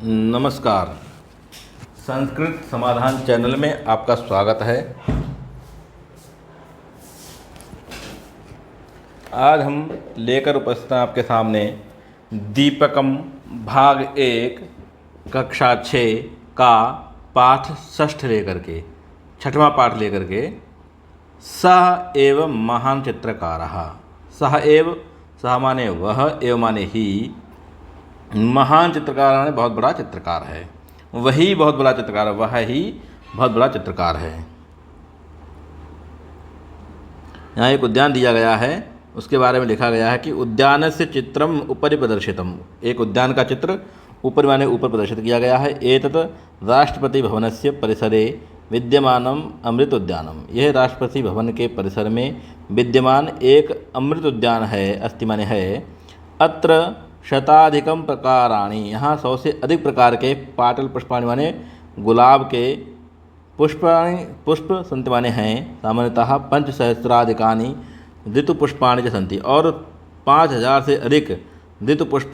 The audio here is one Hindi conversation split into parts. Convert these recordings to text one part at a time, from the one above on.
नमस्कार। संस्कृत समाधान चैनल में आपका स्वागत है। आज हम लेकर उपस्थित हैं आपके सामने दीपकम भाग 1 कक्षा 6 का पाठ 6 लेकर के, 6वां पाठ लेकर के। सह एव महान चित्रकारः। सह एव, सह माने वह, एव माने ही, महान चित्रकार माने बहुत बड़ा चित्रकार है। वही बहुत बड़ा चित्रकार है, वह ही बहुत बड़ा चित्रकार है। यहाँ एक उद्यान दिया गया है, उसके बारे में लिखा गया है कि उद्यानस्य चित्रम उपरि प्रदर्शितम। एक उद्यान का चित्र ऊपर माने ऊपर प्रदर्शित किया गया है। एतत् राष्ट्रपति भवनस्य परिसरे विद्यमानम अमृत उद्यानम। यह राष्ट्रपति भवन के परिसर में विद्यमान एक अमृत उद्यान है, अस्ति माने है। अत्र शताधिकम प्रकाराणि, यहाँ 100 से अधिक प्रकार के पाटल पुष्पाणि माने गुलाब के पुष्प संति माने हैं। सामान्यतः 5,000 ऋतुपुष्पाणि च सन्ति, और 5,000 से अधिक ऋतुपुष्प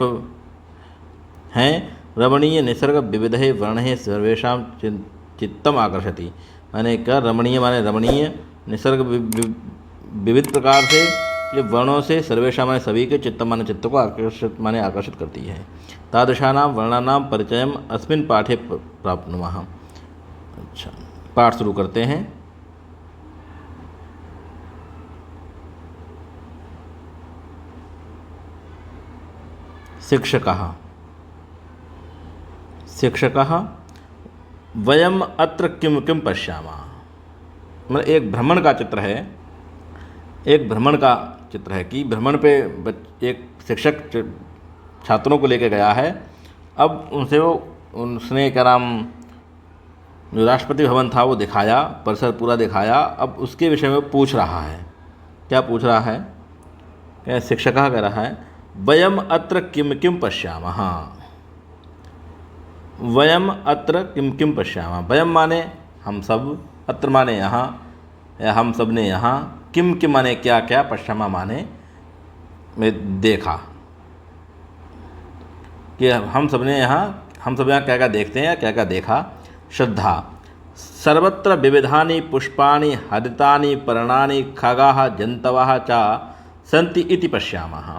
हैं। रमणीय निसर्ग विविधे वर्णे सर्वेषां चित्तम आकर्षति। माने क्या रमणीय माने रमणीय, निसर्ग विविध प्रकार से, ये वर्णों से सर्वेषां माने सभी के, चित्त माने चित्त को आकर्षित करती है। तादृशानां वर्णानां परिचयम अस्मिन् पाठे प्राप्नुमः। अच्छा, पाठ शुरू करते हैं। शिक्षकः वयम अत्र किम किम पश्यामः। मतलब एक भ्रमण का चित्र है, एक भ्रमण का चित्र है कि भ्रमण पे एक शिक्षक छात्रों को लेकर गया है। अब उसने क्या नाम, जो राष्ट्रपति भवन था वो दिखाया, परिसर पूरा दिखाया। अब उसके विषय में पूछ रहा है। क्या पूछ रहा है? क्या शिक्षक कह रहा है, वयम अत्र किम किम पश्यामः। वयम अत्र किम किम पश्यामः। वयम माने हम सब, अत्र माने यहाँ, या हम सब ने यहाँ, किम किम माने क्या क्या, पश्चिमा माने में देखा, कि हम सब यहाँ क्या क्या देखते हैं या क्या क्या देखा। श्रद्धा सर्वत्र विविधानि पुष्पाणि हरितानि पर्णानि खगाः जन्तवः च सन्ति इति पश्यामः।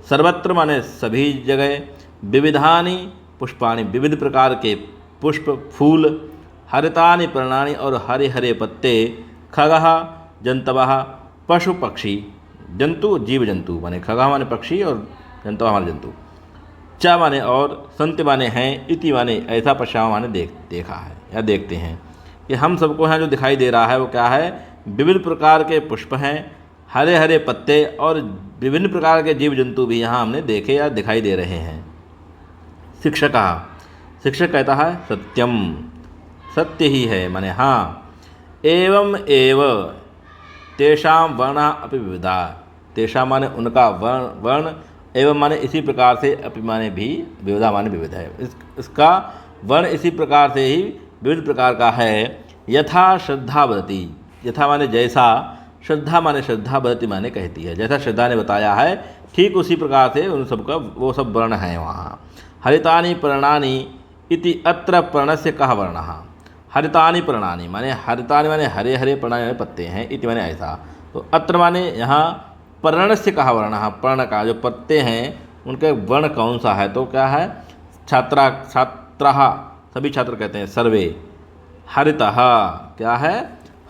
सर्वत्र माने सभी जगह, विविधानि पुष्पाणि विविध प्रकार के पुष्प फूल, हरितानि पर्णानि और हरे हरे पत्ते, खगः जंतवः पशु पक्षी, जंतु जीव जंतु माने खगा माने पक्षी और जंतव माने जंतु, च माने और, संत माने हैं, इति माने ऐसा पश्याम माने देखा है या देखते हैं। कि हम सबको यहाँ जो दिखाई दे रहा है वो क्या है, विविध प्रकार के पुष्प हैं, हरे हरे पत्ते और विभिन्न प्रकार के जीव जंतु भी यहाँ हमने देखे या दिखाई दे रहे हैं। शिक्षक कहता है सत्यम, सत्य ही है माने हाँ। एवं एव तेषां वर्णा अपि विविधा। तेषां माने उनका वर्ण, एवं माने इसी प्रकार से, अपि माने भी, विविधा माने विविध है। इसका वर्ण इसी प्रकार से ही विविध प्रकार का है। यथा श्रद्धा बदती, यथा माने जैसा, श्रद्धा माने श्रद्धा, बदती माने कहती है। जैसा श्रद्धा ने बताया है ठीक उसी प्रकार से उन सबका वो सब वर्ण है वहाँ। हरितानि पर्णानि इति अत्र पर्णस्य कः वर्णः। हरितानि पर्णानि माने, हरितानि माने हरे हरे, पर्णानि माने पत्ते हैं, इति माने ऐसा। तो अत्र माने यहाँ पर्णस्य कः वर्णः, पर्ण का जो पत्ते हैं उनका वर्ण कौन सा है। तो क्या है, छात्राः सभी छात्र कहते हैं, सर्वे। हरितः क्या है,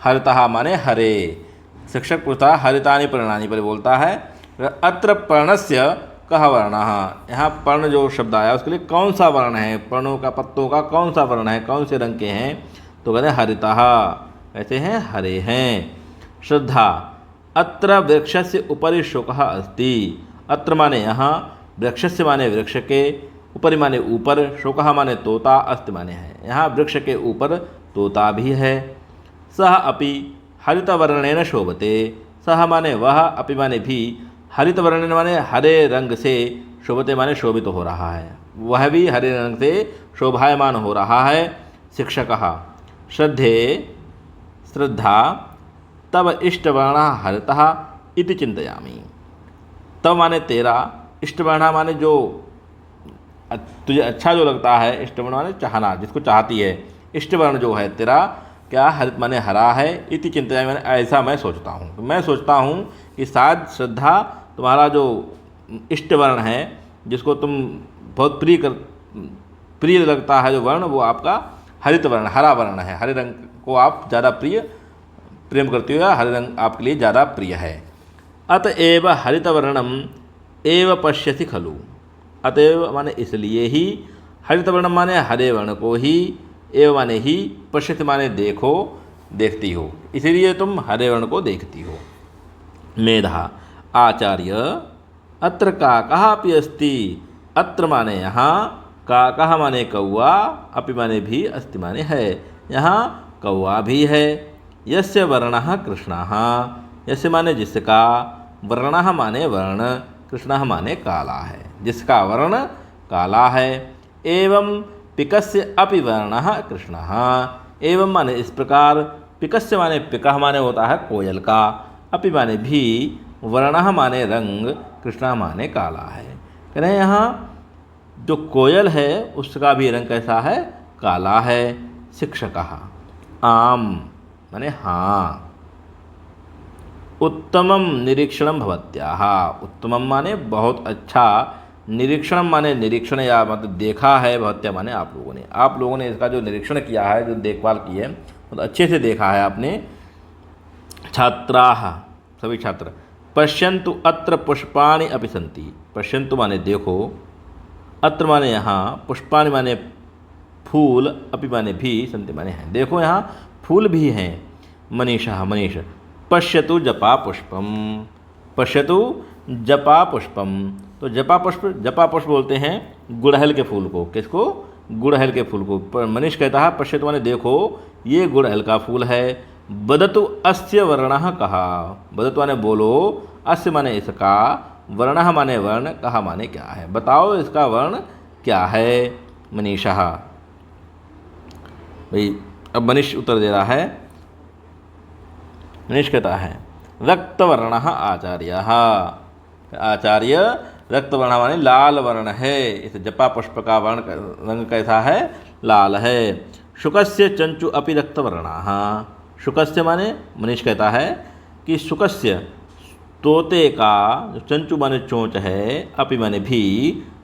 हरितः माने हरे। शिक्षक पूछता है हरितानि पर्णानि पर बोलता है अत्र पर्णस्य कः वर्णः। यहाँ पर्ण जो शब्द आया उसके लिए कौन सा वर्ण है, पर्णों का, पत्तों का कौन सा वर्ण है, कौन से रंग के हैं। तो कहते हैं हरितः, कहते हैं हरे हैं। श्रद्धा अत्र वृक्षस्य उपरि शोकः अस्ति। अत्र माने यहाँ, वृक्षस्य माने वृक्ष के, उपरि माने ऊपर, शोकः माने तोता, अस्ति माने है यहाँ वृक्ष के ऊपर तोता भी है। सह अपि हरितवर्णेन शोभते। सह माने वह, अपि माने भी, हरित वर्ण माने हरे रंग से, शोभते माने शोभित हो रहा है, वह भी हरे रंग से शोभायमान हो रहा है। शिक्षकः श्रद्धा तब इष्टवर्णः हरितः इति चिंतयामि। तब माने तेरा, इष्टवर्णः माने जो तुझे अच्छा जो लगता है, इष्टवर्ण माने चाहना, जिसको चाहती है, इष्टवर्ण जो है तेरा क्या हरित माने हरा है, इति चिंतया मैंने ऐसा मैं सोचता हूँ। तो मैं सोचता हूँ कि शायद श्रद्धा तुम्हारा जो इष्टवर्ण है, जिसको तुम बहुत प्रिय लगता है जो वर्ण, वो आपका हरित वर्ण, हरा वर्ण है। हरे रंग को आप ज़्यादा प्रेम करते हो, हरे रंग आपके लिए ज़्यादा प्रिय है। अतएव हरितवर्णम एव पश्यसि खलु, अतएव माने इसलिए ही, हरितवर्णम माने हरे वर्ण को ही, एव माने ही, पश्यति माने देखो, देखती हो, इसलिए तुम हरे वर्ण को देखती हो। मेधा आचार्य अत्र काकः अपि अस्ति, अत्र माने यहाँ, काकः माने कौआ, अपि माने भी, अस्ति माने है, यहाँ कौआ भी है। यस्य वर्णः कृष्णः, यस्य माने जिसका, वर्णः माने वर्ण, कृष्णः माने काला है, जिसका वर्ण काला है। एवं पिकस्य अपि वर्णः कृष्णः, एवं माने इस प्रकार, पिकस्य माने पिकः माने होता है कोयल का, अपि माने भी, वर्णः माने रंग, कृष्णः माने काला है। कह रहे हैं यहाँ जो कोयल है उसका भी रंग कैसा है, काला है। शिक्षकः आम माने हाँ, उत्तमम निरीक्षणम भवत्याः, उत्तमम माने बहुत अच्छा, निरीक्षणम माने निरीक्षण या मतलब देखा है, भवत्या माने आप लोगों ने इसका जो निरीक्षण किया है, जो देखभाल की है, बहुत अच्छे से देखा है आपने। छात्राः सभी छात्र, पश्यन्तु अत्र पुष्पाणि अपि सन्ति, पश्यन्तु माने देखो, अत्र माने यहाँ, पुष्पाणि माने फूल, अपि माने भी, सन्ति माने हैं, देखो यहाँ फूल भी हैं। मनीषः मनीष, पश्यतु जपा पुष्पम, पश्यतु जपा पुष्पम, तो जपा पुष्प बोलते हैं गुड़हल के फूल को, किसको, गुड़हल के फूल को। पर मनीष कहता है पश्यतु माने देखो, ये गुड़हल का फूल है। वदतु अस्य वर्णः कः, वदतु माने बोलो, अस्य माने इसका, वर्णः माने वर्ण, कः माने क्या है, बताओ इसका वर्ण क्या है। मनीषः, भाई अब मनीष उत्तर दे रहा है। मनीष कहता है रक्तवर्णः आचार्यः, आचार्य रक्तवर्ण माने लाल वर्ण है, इस जपा पुष्प का वर्ण रंग कैसा है, लाल है। शुकस्य चंचु अपि रक्तवर्णः, शुकस्य माने मनीष कहता है कि शुकस्य तोते का जो चंचु माने चोंच है, अपि माने भी,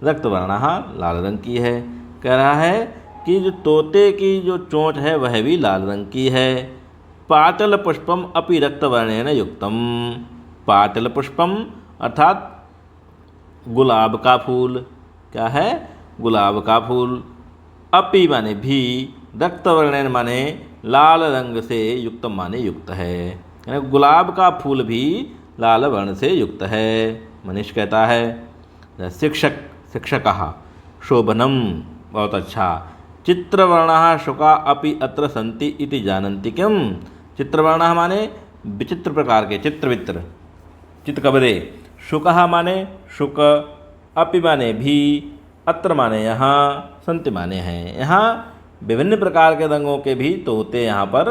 रक्तवर्णः लाल रंग की है। कह रहा है कि जो तोते की जो चोंच है वह भी लाल रंग की है। पाटल पुष्पम अपि रक्तवर्णेन युक्तम, पाटल पुष्पम अर्थात गुलाब का फूल, क्या है, गुलाब का फूल। अपि माने भी, रक्तवर्णेन माने लाल रंग से, युक्तम माने युक्त है, यानी गुलाब का फूल भी लाल वर्ण से युक्त है। मनीष कहता है शिक्षकः शोभनम, बहुत अच्छा। चित्रवर्णः शुका अपि अत्र सन्ति इति जानन्ति किम, चित्रवर्णः माने विचित्र प्रकार के, चित्रवित्र, चित्रकबरे। शुकः माने शुक, अपि माने भी, अत्र माने यहाँ, सन्ति माने हैं, यहाँ विभिन्न प्रकार के रंगों के भी तोते यहाँ पर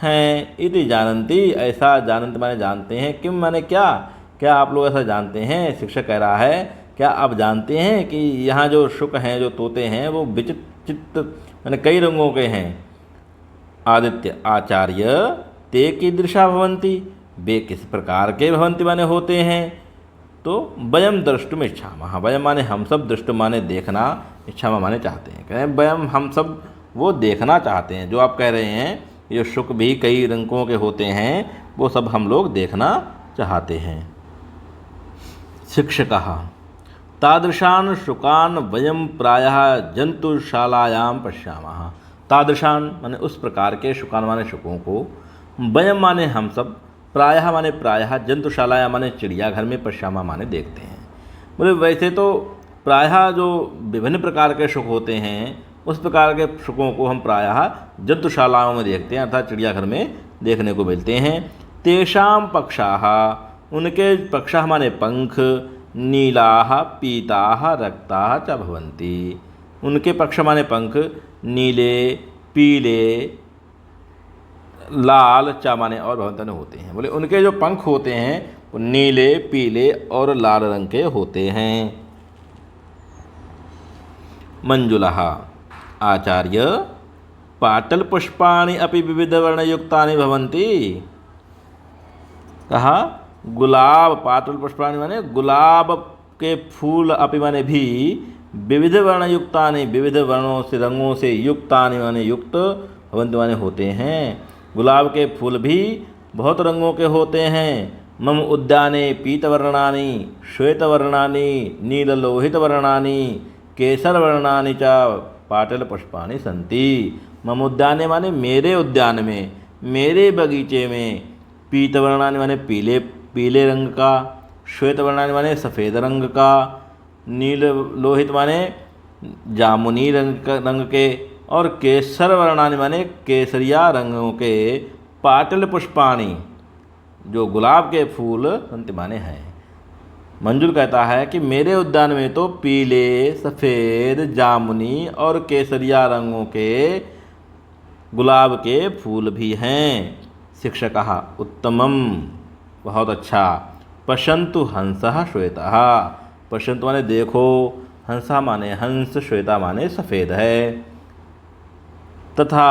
हैं। इति जानन्ति, ऐसा जानन्ति माने जानते हैं, किम माने क्या, क्या आप लोग ऐसा जानते हैं। शिक्षक कह रहा है क्या आप जानते हैं कि यहाँ जो शुक हैं, जो तोते हैं, वो विचित्र माने कई रंगों के हैं। आदित्य आचार्य ते कीदृशा भवन्ति, वे किस प्रकार के भवन्ति माने होते हैं। तो वयम द्रष्टुम इच्छामः, वयम माने हम सब, दृष्टुम माने देखना, इच्छामः माने चाहते हैं। कहें वयम हम सब वो देखना चाहते हैं, जो आप कह रहे हैं ये शुक भी कई रंगों के होते हैं, वो सब हम लोग देखना चाहते हैं। शिक्षकः तादृशान शुकान वयम प्रायः जंतुशालायां पश्यामः, तादृशान माने उस प्रकार के, शुकान माने शुकों को, वयम माने हम सब, प्रायः माने प्रायः, जंतुशालाया माने चिड़ियाघर में, पश्यामा माने देखते हैं। बोले वैसे तो प्रायः जो विभिन्न प्रकार के शुक होते हैं, उस प्रकार के शुकों को हम प्रायः जंतुशालाओं में देखते हैं, अर्थात चिड़ियाघर में देखने को मिलते हैं। तेषां पक्षाः, उनके पक्षाः माने पंख, नीलाः पीताः रक्ताः च भवन्ति, उनके पक्ष माने पंख नीले, पीले, लाल, चा माने और भवंतन होते हैं। बोले उनके जो पंख होते हैं वो नीले, पीले और लाल रंग के होते हैं। मंजुलः आचार्य पाटलपुष्पाणि अपि विविधवर्णयुक्तानि भवन्ति। कहा गुलाब, पाटलपुष्पाणि माने गुलाब के फूल अपि माने भी विविध वर्णयुक्तानि, विविध वर्णों से रंगों से युक्तानि माने युक्त, भवन्ति माने होते हैं। गुलाब के फूल भी बहुत रंगों के होते हैं। मम उद्याने पीतवर्णानि श्वेतवर्णानि नीललोहितवर्णानि केसरवर्णानि च पाटलपुष्पाणि सन्ति। मम उद्याने माने मेरे उद्यान में, मेरे बगीचे में, पीतवर्णानि माने पीले पीले रंग का, श्वेतवर्णानि माने सफ़ेद रंग का, नील लोहित माने जामुनी रंग के, और केसर वर्णानि माने केसरिया रंगों के पाटल पुष्पाणि जो गुलाब के फूल संति माने हैं। मंजुल कहता है कि मेरे उद्यान में तो पीले, सफ़ेद, जामुनी और केसरिया रंगों के गुलाब के फूल भी हैं। शिक्षक कहा उत्तमम, बहुत अच्छा। पश्यन्तु हंसः श्वेतः, पश्यन्तु माने देखो, हंसा माने हंस, श्वेता माने सफ़ेद है। तथा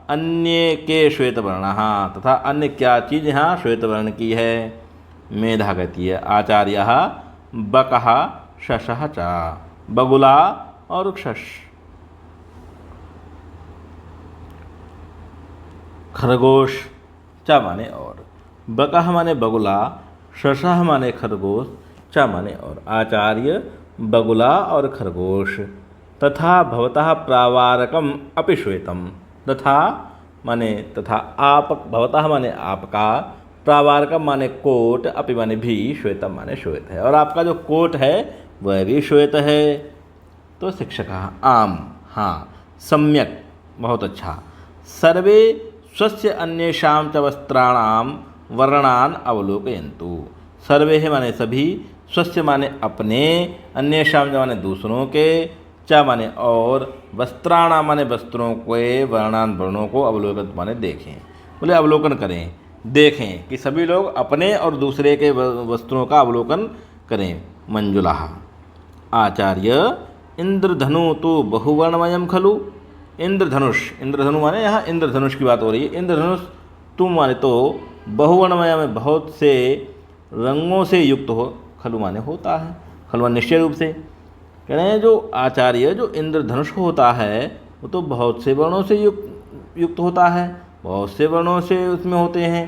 अन्य के श्वेतवर्णः, तथा अन्य क्या चीज़ यहाँ श्वेतवर्ण की है। मेधा कहती है आचार्यः बकः शशः च, बगुला और शश। खरगोश च माने और, बकः माने बगुला, शशः माने खरगोश, च माने और। आचार्य बगुला और खरगोश। तथा भवतः प्रावारकम अपि श्वेतम, तथा माने तथा, आप, भवतः माने आपका, प्रावारकम माने कोट, अपि माने भी, श्वेतम माने श्वेत है, और आपका जो कोट है वह भी श्वेत है। तो शिक्षक आम, हाँ, सम्यक, बहुत अच्छा। सर्वे स्वस्य अन्येषां च वस्त्राणां वर्णान् अवलोकयन्तु। सर्वे है माने सभी, स्वस्य माने अपने, अन्येषां माने दूसरों के, च माने और, वस्त्राणां माने वस्त्रों के, वर्णान वर्णों को, अवलोकन माने देखें, बोले अवलोकन करें, देखें कि सभी लोग अपने और दूसरे के वस्त्रों का अवलोकन करें। मंजुलः आचार्य इंद्रधनु तो बहुवर्णमयम खलु। इंद्रधनुष, इंद्रधनु माने यहाँ इंद्रधनुष की बात हो रही है। इंद्रधनुष तुम माने तो बहुवर्णमय में बहुत से रंगों से युक्त हो, खलु माने होता है, खलु माने निश्चय रूप से। कह रहे हैं जो आचार्य, जो इंद्रधनुष होता है वो तो बहुत से वर्णों से युक्त होता है, बहुत से वर्णों से उसमें होते हैं।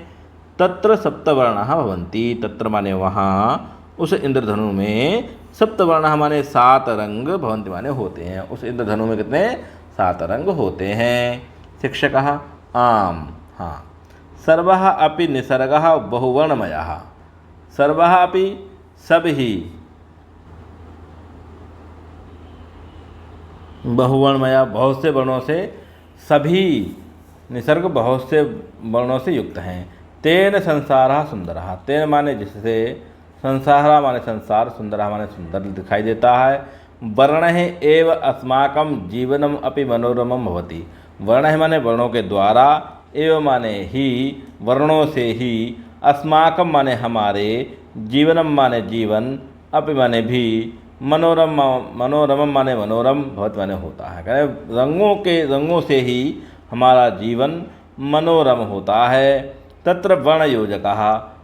तत्र सप्तवर्णाः भवन्ति, तत्र माने वहाँ, उस इंद्रधनु में, सप्तवर्णाः माने 7 रंग, भवन्ति माने होते हैं, उस इंद्रधनु में कितने, 7 रंग होते हैं। शिक्षकः आम, हाँ। सर्वः अपि निसर्गः बहुवर्णमयः, सर्वः अपि सभी, बहुवर्णमय बहुत से वर्णों से, सभी निसर्ग बहुत से वर्णों से युक्त हैं। तेन संसारः सुंदरः, तेन माने जिससे, संसारः माने संसार, सुंदरः माने सुंदर दिखाई देता है। वर्णः एव अस्माकं जीवनम अपि मनोरमं भवति। वर्णः माने वर्णों के द्वारा, एव माने ही, वर्णों से ही, अस्माकं माने हमारे, जीवनम माने जीवन, अपि माने भी, मनोरम, मनोरमम माने मनोरम, भवत माने होता है। कहे रंगों से ही हमारा जीवन मनोरम होता है। तत्र वर्णयोजकः,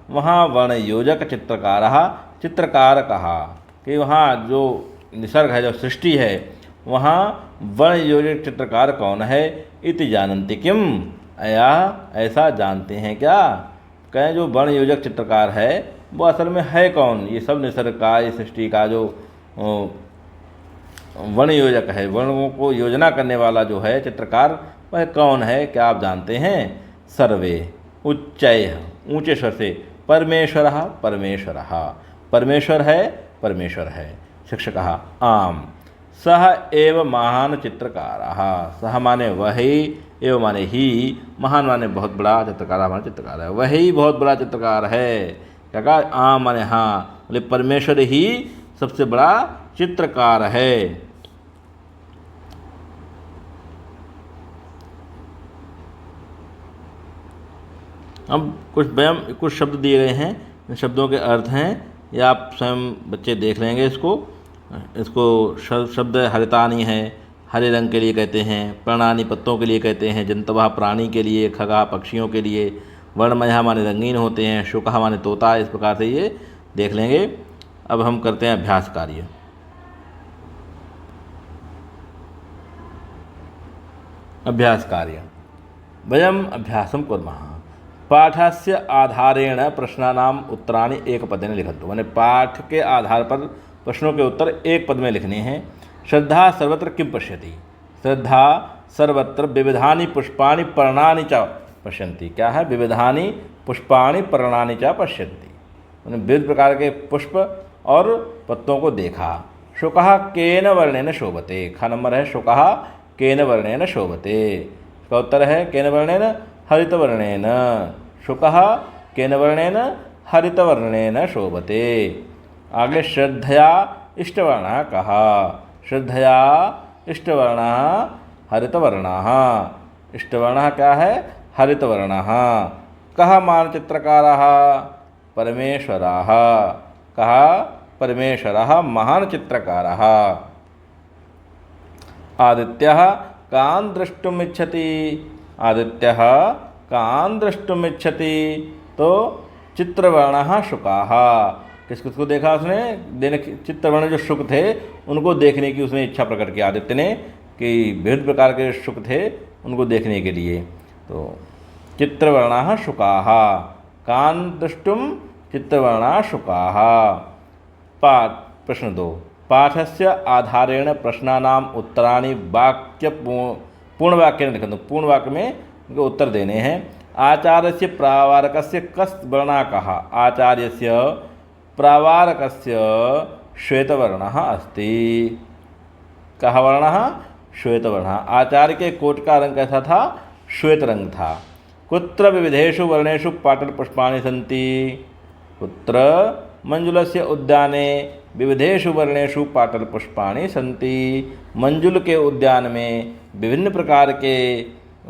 वहाँ वर्णयोजक चित्रकारः, चित्रकार कहा कि वहाँ जो निसर्ग है, जो सृष्टि है, वहाँ वर्णयोजक चित्रकार कौन है। इति जानन्ति किम, या ऐसा जानते हैं क्या। कहें जो वर्णयोजक चित्रकार है वो असल में है कौन। ये सब निसर्ग का, ये सृष्टि का जो वर्ण योजक है, वर्णों को योजना करने वाला जो है चित्रकार, वह कौन है, क्या आप जानते हैं। सर्वे उच्चैः, ऊंचे स्वर से, परमेश्वरः परमेश्वरः, परमेश्वर है, परमेश्वर है। शिक्षकः आम, सह एव महान चित्रकारः, सह माने वही, एव माने ही, महान माने बहुत बड़ा, चित्रकार माने चित्रकार है, वही बहुत बड़ा चित्रकार है। क्या कहा, आम माने हाँ, बोले परमेश्वर ही सबसे बड़ा चित्रकार है। अब कुछ शब्द दिए गए हैं, इन शब्दों के अर्थ हैं, या आप स्वयं बच्चे देख लेंगे इसको। शब्द हरितानी है, हरे रंग के लिए कहते हैं, पर्णानि पत्तों के लिए कहते हैं, जंतवः प्राणी के लिए, खगा पक्षियों के लिए, वर्णमयः माने रंगीन होते हैं, शुकः माने तोता। इस प्रकार से ये देख लेंगे। अब हम करते हैं अभ्यास कार्य। अभ्यास कार्य वयम अभ्यासं कुर्मः। पाठस्य आधारेण प्रश्नानाम उत्तराणि एकपदेन लिखन्तु। माने पाठ के आधार पर प्रश्नों के उत्तर एक पद में लिखने हैं। श्रद्धा सर्वत्र किं पश्यति? श्रद्धा सर्वत्र विविधानि पुष्पाणि पर्णानि च पश्यन्ति। क्या है? विविधानि पुष्पाणि पर्णानि च पश्यन्ति। मैंने विविध प्रकार के पुष्प और पत्तों को देखा। शुकः केन वर्णेन शोभते। खा नंबर है शुकः केन वर्णेन शोभते। इसका उत्तर है केन वर्णेन? हरितवर्णेन। शुकः केन वर्णेन? हरितवर्णेन शोभते। आगे श्रद्धया इष्टवर्णः कः? श्रद्धया इष्टवर्णः हरितवर्णः। इष्टवर्णः क्या है? हरितवर्णः। कः मानचित्रकारः? परमेश्वरः। कः? परमेश्वरः महान् चित्रकारः। आदित्यः कान् द्रष्टुम् इच्छति? आदित्यः कान् द्रष्टुम् इच्छति? तो चित्रवर्णः शुकाः। किस किसको देखा उसने? देने चित्रवर्ण जो शुक थे उनको देखने की उसने इच्छा प्रकट की आदित्य ने, कि विविध प्रकार के शुक थे उनको देखने के लिए। तो चित्रवर्णः शुकाः। कान् द्रष्टुम्? चित्रवर्णः शुकाः। पाठ प्रश्न 2। पाठस्य आधारेण प्रश्नानाम उत्तराणि वाक्य पूर्ण वाक्य लिखन्तु। पूर्ण वाक्य में उनको उत्तर देने हैं। आचार्यस्य प्रावारकस्य कस् वर्णः कः? आचार्यस्य प्रावारकस्य श्वेतवर्णः अस्ति। कः वर्णः? श्वेतवर्णः। आचार्य के कोट का रंग कैसा था? श्वेत रंग था। कुत्र विविधेषु वर्णेषु पाटलपुष्पाणि सन्ति? कुत्र मंजुलस्य उद्याने विविधेषु वर्णेषु पाटलपुष्पाणि सन्ति। मंजुल के उद्यान में विभिन्न प्रकार के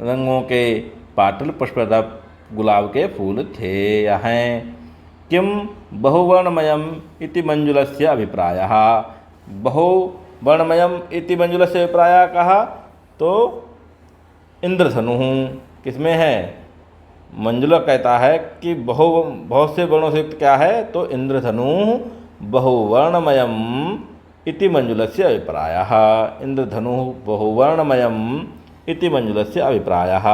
रंगों के पाटल पुष्प गुलाब के फूल थे या हैं। किम बहुवर्णमयम् इति मंजुलस्य अभिप्रायः? बहुवर्णमयम् इति मंजुलस्य अभिप्रायः कहा? तो इंद्रधनुः किसमें है? मंजुला कहता है कि बहुत से वर्णों से युक्त क्या है? तो इंद्रधनुः बहुवर्णमयम् इति मंजुलस्य अभिप्रायः। इंद्रधनुः बहुवर्णमयम् इति मंजुलस्य अभिप्रायः।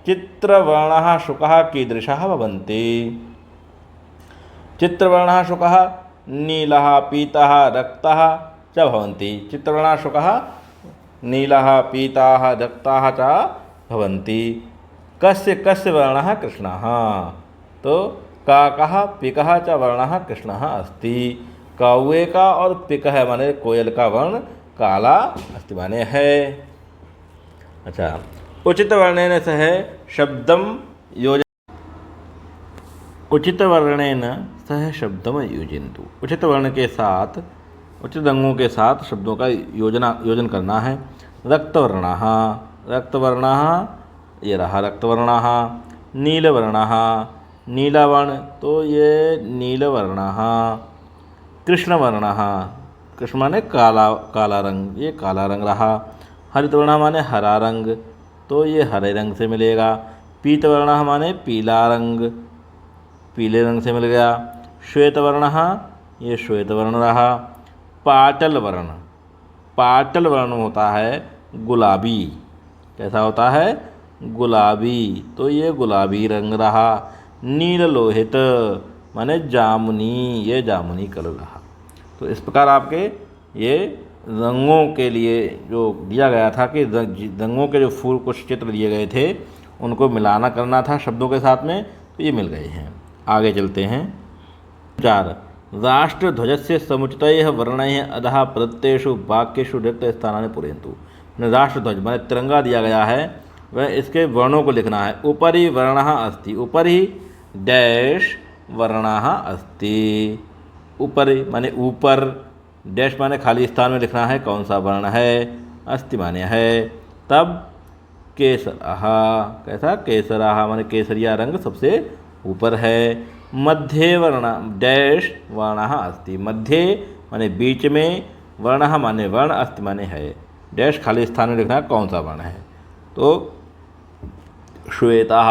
चित्रवर्णः शुकः कीदृशः भवन्ति? चित्रवर्णः शुकः नीलः पीतः रक्तः च भवन्ति। चित्रवर्णः शुकः नीलः पीतः रक्तः च भवन्ति। कस्य कस्य वर्णः कृष्णः? तो काकः पिकः च वर्णः कृष्णः अस्ति। कौवे का और पिकः माने कोयल का वर्ण काला अस्ति माने है। अच्छा, उचित वर्णेन सह शब्दम योज उचित वर्णेन सह शब्दम योजयन्तु। उचित वर्ण के साथ, उचित रंगों के साथ शब्दों का योजन करना है। रक्तवर्णः, रक्तवर्णः ये रहा रक्तवर्णः। नीलवर्णः, नीलावर्ण तो ये नीलवर्णः। कृष्णवर्णः, कृष्ण माने काला रंग, ये काला रंग रहा। हरितवर्णः माने हरा रंग, तो ये हरे रंग से मिलेगा। पीतवर्णः माने पीला रंग, पीले रंग से मिल गया। श्वेतवर्णः ये श्वेतवर्ण रहा। पाटल वर्ण, पाटल वर्ण होता है गुलाबी। कैसा होता है? गुलाबी, तो ये गुलाबी रंग रहा। नील लोहित माने जामुनी, ये जामुनी कलर रहा। तो इस प्रकार आपके ये रंगों के लिए जो दिया गया था कि रंगों के जो फूल कुछ चित्र दिए गए थे उनको मिलाना करना था शब्दों के साथ में, तो ये मिल गए हैं। आगे चलते हैं। 4 राष्ट्रध्वजस्य समुचितैः वर्णैः अधः प्रत्ययेषु वाक्येषु रिक्तस्थानानि पूरयन्तु। राष्ट्रध्वज माने तिरंगा दिया गया है, वह इसके वर्णों को लिखना है। ऊपरी वर्णः अस्ति, ऊपरी डैश वर्णः अस्ति। ऊपरी माने ऊपर, डैश माने खाली स्थान में लिखना है कौन सा वर्ण है। अस्ति माने है। तब केसरः, कैसा? केसरः माने केसरिया रंग सबसे ऊपर है। मध्ये वर्ण डैश वर्णः अस्ति, मध्ये माने बीच में, वर्णः माने वर्ण, अस्ति माने है। डैश खाली स्थान में लिखना है कौन सा वर्ण है। तो श्वेतः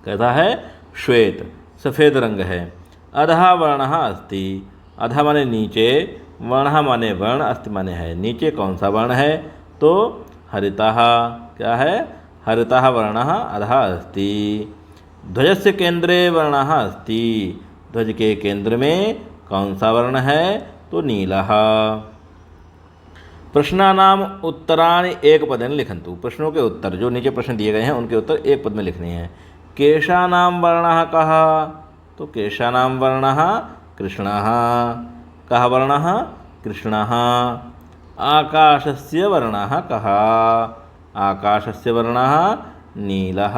कैसा है, श्वेत सफ़ेद रंग है। अधः वर्णः अस्ति, अधः माने नीचे, वर्णः माने वर्ण, अस्ति माने है, नीचे कौन सा वर्ण है, तो हरितः, क्या है, हरितः वर्णः अधः अस्ति। ध्वजस्य केंद्रे वर्णः अस्ति, ध्वज के केंद्र में कौन सा वर्ण है, तो नीलः। प्रश्नानाम उत्तराणि एक पदेन लिखन्तु, प्रश्नों के उत्तर जो नीचे प्रश्न दिए गए हैं उनके उत्तर एक पद में लिखने हैं। केशानाम वर्णः कः, तो केशानाम वर्णः कृष्णः, कः वर्णः, कृष्णः। आकाशस्य वर्णः कः, आकाशस्य वर्णः नीलः,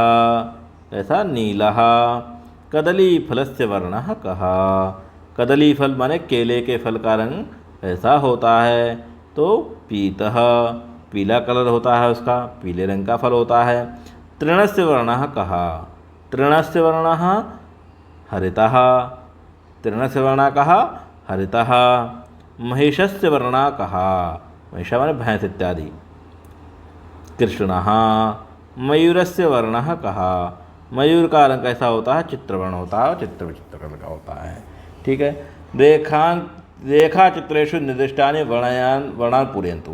ऐसा नीलः। कदलीफलस्य वर्णः कः, कदलीफल माने केले के फल का रंग ऐसा होता है, तो पीतः, पीला कलर होता है उसका, पीले रंग का फल होता है। तृणस्य वर्णः कः, तृणस्य वर्णः हरितः, तृणस्य वर्णः कः, हरितः। महिषस्य वर्णः कः, महिषा माने भैंस इत्यादि, कृष्णः। मयूरस्य वर्णः कः, मयूर का रंग कैसा होता है, चित्रवर्ण होता है, चित्र विचित्र कलर का होता है, ठीक है। रेखा चित्रेषु निर्दिष्टानि वर्णान पूरयन्तु,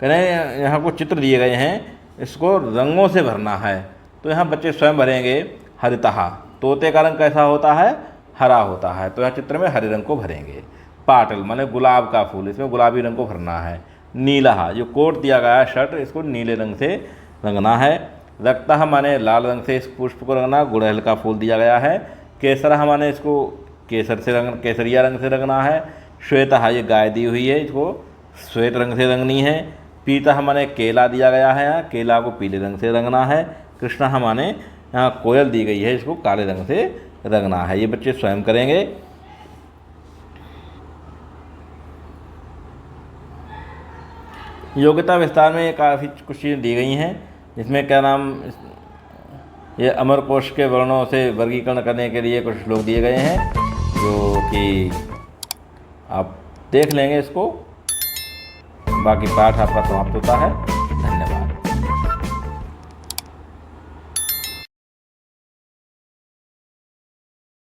कहें यहाँ को चित्र दिए गए हैं, इसको रंगों से भरना है, तो यहाँ बच्चे स्वयं भरेंगे। हरितः, तोते का रंग कैसा होता है, हरा होता है, तो यहाँ चित्र में हरे रंग को भरेंगे। पाटल माने गुलाब का फूल, इसमें गुलाबी रंग को भरना है। नीलः, जो कोट दिया गया है शर्ट, इसको नीले रंग से रंगना है। रक्तः माने लाल रंग से इस पुष्प को रंगना, गुड़हल का फूल दिया गया है। केसरः माने इसको केसर से रंग, केसरिया रंग से रंगना है। श्वेतः, ये गाय दी हुई है, इसको श्वेत रंग से रंगनी है। पीतः माने केला दिया गया है, यहाँ केला को पीले रंग से रंगना है। कृष्णः माने यहाँ कोयल दी गई है, इसको काले रंग से रंगना है। ये बच्चे स्वयं करेंगे। योग्यता विस्तार में काफ़ी कुछ चीज़ें दी गई हैं, जिसमें क्या नाम, ये अमरकोश के वर्णों से वर्गीकरण करने के लिए कुछ श्लोक दिए गए हैं, जो कि आप देख लेंगे इसको। बाकी पाठ आपका समाप्त होता है।